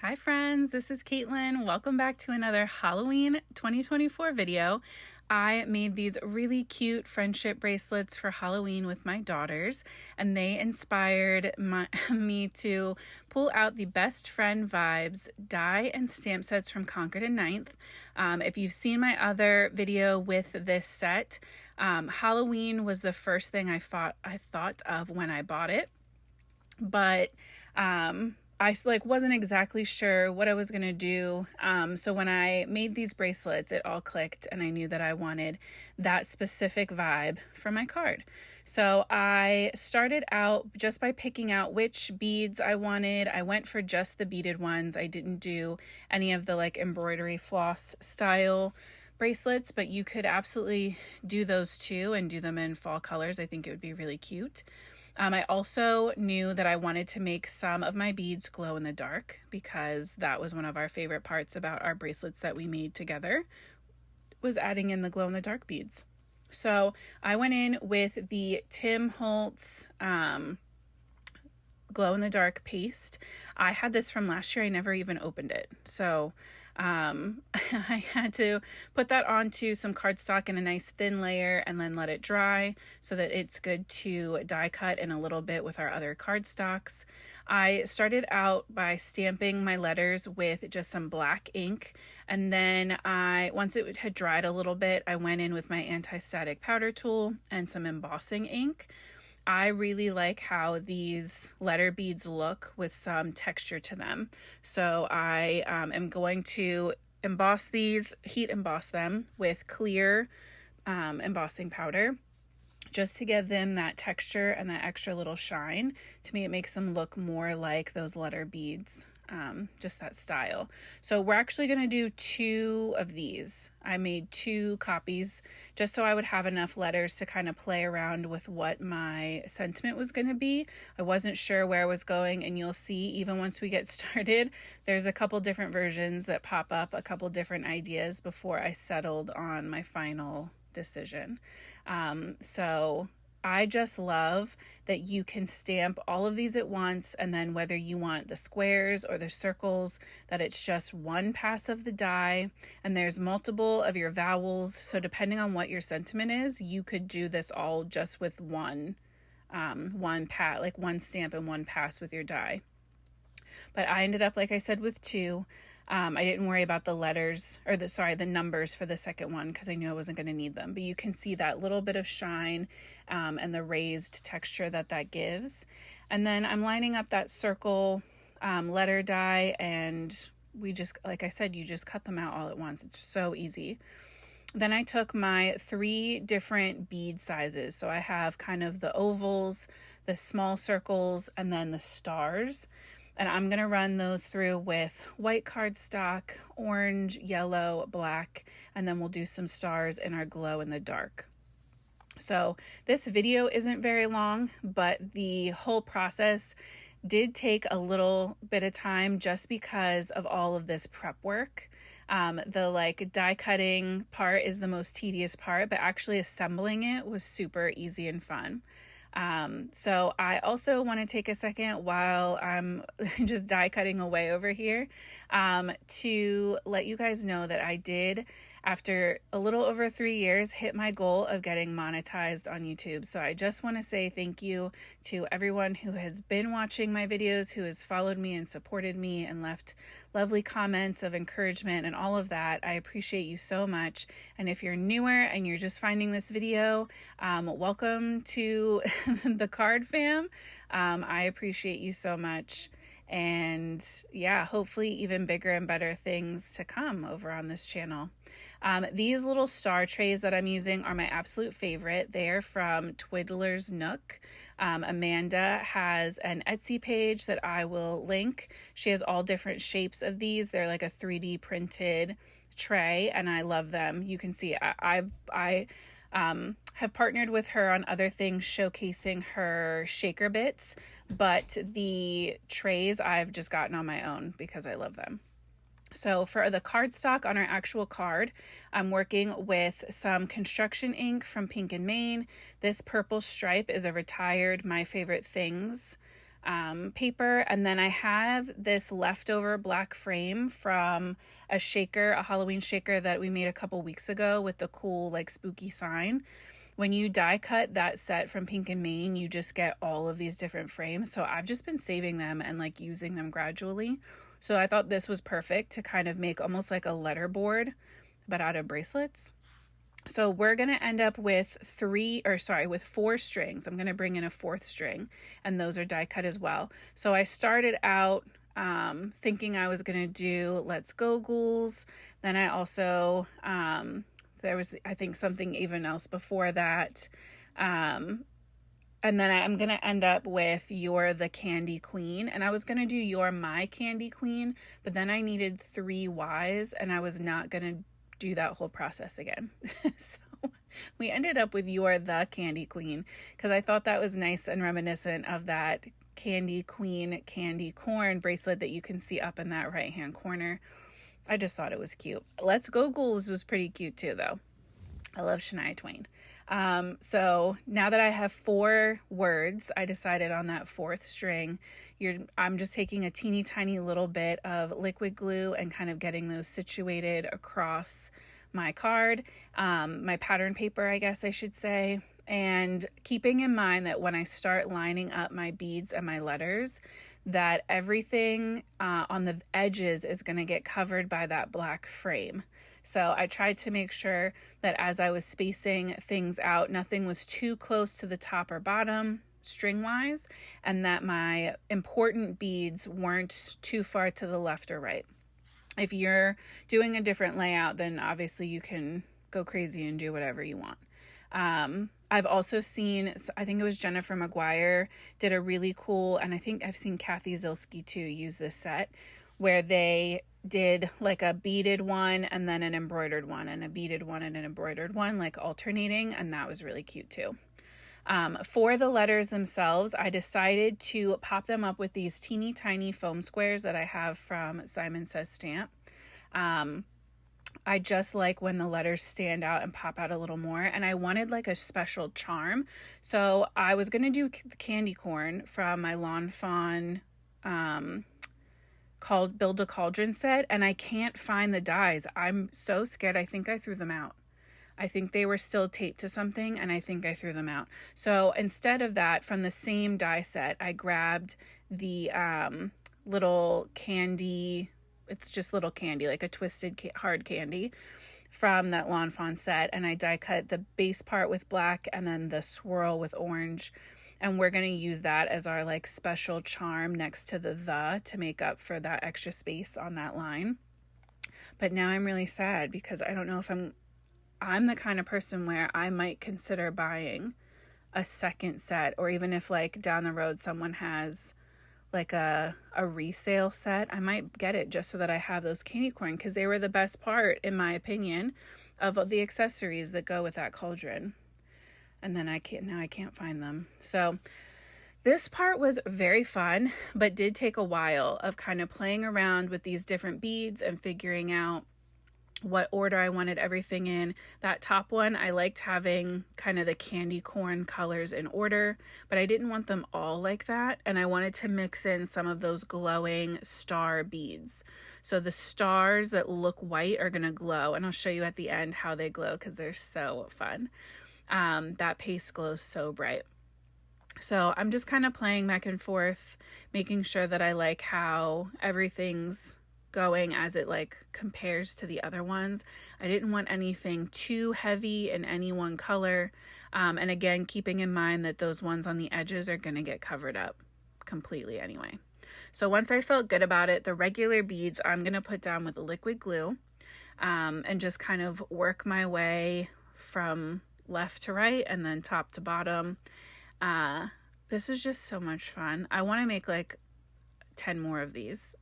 Hi friends, this is Caitlin. Welcome back to another Halloween 2024 video. I made these really cute friendship bracelets for Halloween with my daughters, and they inspired me to pull out the Best Friend Vibes die and stamp sets from Concord and Ninth. If you've seen my other video with this set, Halloween was the first thing I thought of when I bought it, but I wasn't exactly sure what I was going to do. So when I made these bracelets, it all clicked and I knew that I wanted that specific vibe for my card. So I started out just by picking out which beads I wanted. I went for just the beaded ones. I didn't do any of the embroidery floss style bracelets, but you could absolutely do those too and do them in fall colors. I think it would be really cute. I also knew that I wanted to make some of my beads glow in the dark because that was one of our favorite parts about our bracelets that we made together, was adding in the glow in the dark beads. So I went in with the Tim Holtz glow in the dark paste. I had this from last year. I never even opened it. So I had to put that onto some cardstock in a nice thin layer and then let it dry so that it's good to die cut in a little bit with our other cardstocks. I started out by stamping my letters with just some black ink, and then once it had dried a little bit, I went in with my anti-static powder tool and some embossing ink. I really like how these letter beads look with some texture to them. So I am going to emboss these, heat emboss them with clear embossing powder just to give them that texture and that extra little shine. To me, it makes them look more like those letter beads. Just that style. So we're actually going to do 2 of these. I made 2 copies just so I would have enough letters to kind of play around with what my sentiment was going to be. I wasn't sure where I was going, and you'll see even once we get started, there's a couple different versions that pop up, a couple different ideas before I settled on my final decision. So I just love that you can stamp all of these at once, and then whether you want the squares or the circles, that it's just one pass of the die, and there's multiple of your vowels. So depending on what your sentiment is, you could do this all just with one stamp and one pass with your die. But I ended up, like I said, with 2. I didn't worry about the letters or the numbers for the second one because I knew I wasn't going to need them. But you can see that little bit of shine and the raised texture that gives. And then I'm lining up that circle letter die, and we just, like I said, you just cut them out all at once. It's so easy. Then I took my 3 different bead sizes. So I have kind of the ovals, the small circles, and then the stars. And I'm going to run those through with white cardstock, orange, yellow, black, and then we'll do some stars in our glow in the dark. So this video isn't very long, but the whole process did take a little bit of time just because of all of this prep work. The die cutting part is the most tedious part, but actually assembling it was super easy and fun. So I also want to take a second while I'm just die cutting away over here, to let you guys know that I did, after a little over 3 years, hit my goal of getting monetized on YouTube. So I just want to say thank you to everyone who has been watching my videos, who has followed me and supported me and left lovely comments of encouragement and all of that. I appreciate you so much. And if you're newer and you're just finding this video, welcome to the card fam. I appreciate you so much. And yeah, hopefully even bigger and better things to come over on this channel. These little star trays that I'm using are my absolute favorite. They are from Twiddler's Nook. Amanda has an Etsy page that I will link. She has all different shapes of these. They're like a 3D printed tray, and I love them. You can see I have partnered with her on other things showcasing her shaker bits, but the trays I've just gotten on my own because I love them. So for the cardstock on our actual card, I'm working with some construction ink from Pink and Main. This purple stripe is a retired My Favorite Things paper. And then I have this leftover black frame from a shaker, a Halloween shaker that we made a couple weeks ago with the cool like spooky sign. When you die cut that set from Pink and Maine, you just get all of these different frames. So I've just been saving them and like using them gradually. So I thought this was perfect to kind of make almost like a letter board, but out of bracelets. So we're going to end up with with 4 strings. I'm going to bring in a 4th string, and those are die cut as well. So I started out thinking I was going to do Let's Go Ghouls. Then I also, there was, I think, something even else before that. And then I'm going to end up with You're the Candy Queen. And I was going to do You're My Candy Queen, but then I needed 3 Ys, and I was not going to do that whole process again. So we ended up with You're the Candy Queen because I thought that was nice and reminiscent of that Candy Queen candy corn bracelet that you can see up in that right hand corner. I just thought it was cute. Let's Go Ghouls was pretty cute too, though. I love Shania Twain. So now that I have 4 words, I decided on that 4th string, I'm just taking a teeny tiny little bit of liquid glue and kind of getting those situated across my card, my pattern paper, I guess I should say, and keeping in mind that when I start lining up my beads and my letters, that everything on the edges is going to get covered by that black frame. So I tried to make sure that as I was spacing things out, nothing was too close to the top or bottom string wise, and that my important beads weren't too far to the left or right. If you're doing a different layout, then obviously you can go crazy and do whatever you want. I've also seen, I think it was Jennifer McGuire did a really cool, and I think I've seen Kathy Zilski too use this set, where they did like a beaded one and then an embroidered one and a beaded one and an embroidered one, like alternating, and that was really cute too. For the letters themselves, I decided to pop them up with these teeny tiny foam squares that I have from Simon Says Stamp. I just like when the letters stand out and pop out a little more, and I wanted like a special charm. So I was going to do the candy corn from my Lawn Fawn called Build a Cauldron set, and I can't find the dies. I'm so scared. I think I threw them out. I think they were still taped to something, and I think I threw them out. So instead of that, from the same die set, I grabbed the little candy. It's just little candy, like a twisted hard candy from that Lawn Fawn set, and I die cut the base part with black and then the swirl with orange. And we're going to use that as our like special charm next to the to make up for that extra space on that line. But now I'm really sad because I don't know if I'm the kind of person where I might consider buying a second set, or even if like down the road someone has like a resale set, I might get it just so that I have those candy corn, because they were the best part, in my opinion, of the accessories that go with that cauldron. And then I can't find them. So this part was very fun, but did take a while of kind of playing around with these different beads and figuring out what order I wanted everything in. That top one, I liked having kind of the candy corn colors in order, but I didn't want them all like that. And I wanted to mix in some of those glowing star beads. So the stars that look white are going to glow, and I'll show you at the end how they glow because they're so fun. That paste glows so bright. So I'm just kind of playing back and forth, making sure that I like how everything's going as it like compares to the other ones. I didn't want anything too heavy in any one color. And again, keeping in mind that those ones on the edges are going to get covered up completely anyway. So once I felt good about it, the regular beads I'm going to put down with the liquid glue, and just kind of work my way from left to right and then top to bottom. This is just so much fun. I want to make like 10 more of these.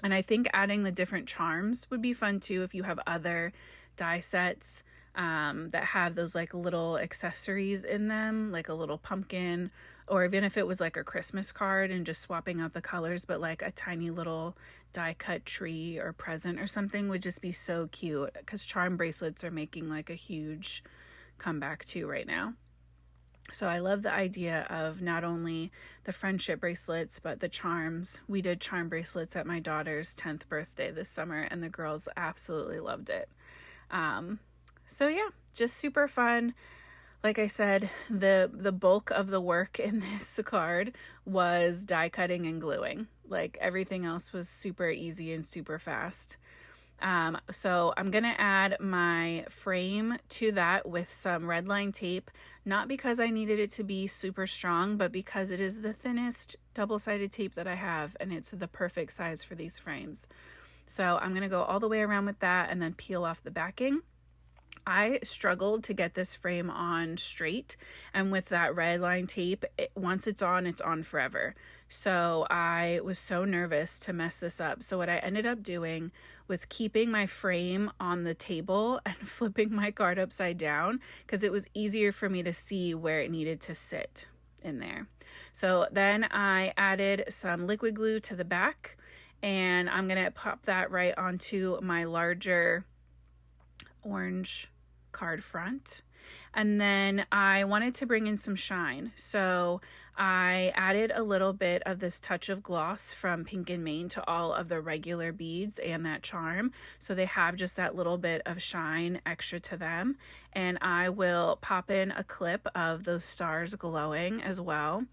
And I think adding the different charms would be fun too if you have other die sets that have those like little accessories in them, like a little pumpkin, or even if it was like a Christmas card and just swapping out the colors, but like a tiny little die cut tree or present or something would just be so cute, because charm bracelets are making like a huge comeback too right now. So I love the idea of not only the friendship bracelets, but the charms. We did charm bracelets at my daughter's 10th birthday this summer, and the girls absolutely loved it. So yeah, just super fun. Like I said, the bulk of the work in this card was die cutting and gluing. Like everything else was super easy and super fast. So I'm going to add my frame to that with some red line tape, not because I needed it to be super strong, but because it is the thinnest double-sided tape that I have, and it's the perfect size for these frames. So I'm going to go all the way around with that and then peel off the backing. I struggled to get this frame on straight, and with that red line tape, once it's on forever. So I was so nervous to mess this up. So what I ended up doing was keeping my frame on the table and flipping my card upside down, because it was easier for me to see where it needed to sit in there. So then I added some liquid glue to the back, and I'm going to pop that right onto my larger orange card front. And then I wanted to bring in some shine, so I added a little bit of this touch of gloss from Pink and Main to all of the regular beads and that charm, so they have just that little bit of shine extra to them. And I will pop in a clip of those stars glowing as well.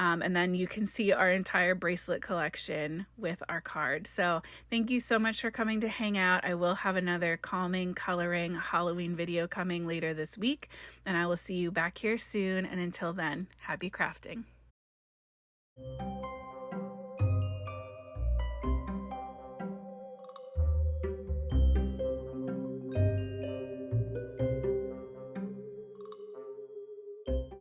And then you can see our entire bracelet collection with our card. So thank you so much for coming to hang out. I will have another calming, coloring Halloween video coming later this week, and I will see you back here soon. And until then, happy crafting.